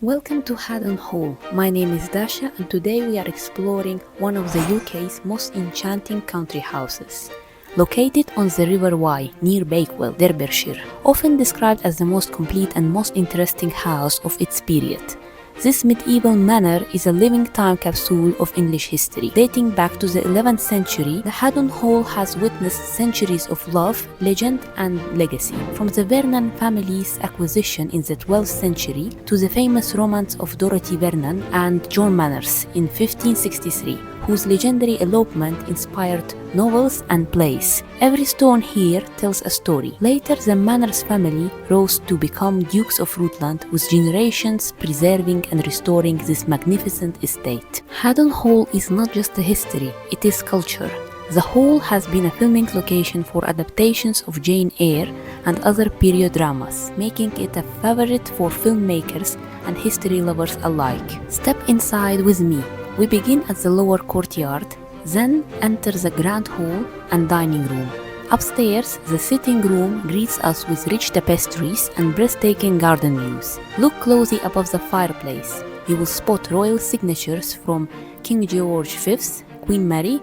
Welcome to Haddon Hall. My name is Dasha and today we are exploring one of the UK's most enchanting country houses. Located on the River Wye near Bakewell, Derbyshire, often described as the most complete and most interesting house of its period. This medieval manor is a living time capsule of English history. Dating back to the 11th century, the Haddon Hall has witnessed centuries of love, legend and legacy. From the Vernon family's acquisition in the 12th century to the famous romance of Dorothy Vernon and John Manners in 1563, whose legendary elopement inspired novels and plays. Every stone here tells a story. Later, the Manners family rose to become Dukes of Rutland, with generations preserving and restoring this magnificent estate. Haddon Hall is not just a history, it is culture. The hall has been a filming location for adaptations of Jane Eyre and other period dramas, making it a favorite for filmmakers and history lovers alike. Step inside with me. We begin at the lower courtyard, then enter the grand hall and dining room. Upstairs, the sitting room greets us with rich tapestries and breathtaking garden views. Look closely above the fireplace. You will spot royal signatures from King George V, Queen Mary,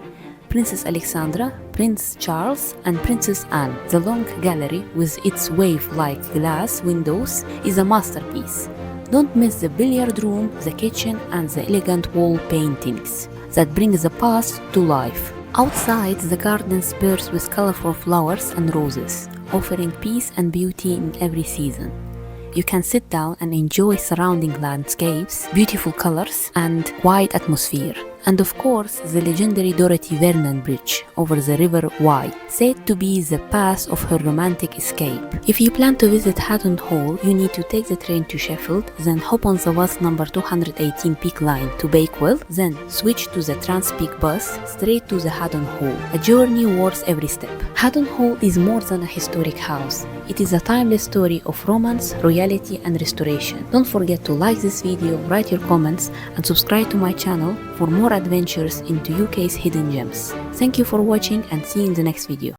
Princess Alexandra, Prince Charles and Princess Anne. The long gallery with its wave-like glass windows is a masterpiece. Don't miss the billiard room, the kitchen and the elegant wall paintings that bring the past to life. Outside, the garden spurs with colorful flowers and roses, offering peace and beauty in every season. You can sit down and enjoy surrounding landscapes, beautiful colors and quiet atmosphere. And of course, the legendary Dorothy Vernon Bridge over the River Wye, said to be the path of her romantic escape. If you plan to visit Haddon Hall, you need to take the train to Sheffield, then hop on the bus number 218 Peakline to Bakewell, then switch to the TransPeak bus straight to the Haddon Hall. A journey worth every step. Haddon Hall is more than a historic house. It is a timeless story of romance, royalty and restoration. Don't forget to like this video, write your comments and subscribe to my channel for more adventures into UK's hidden gems. Thank you for watching and see you in the next video.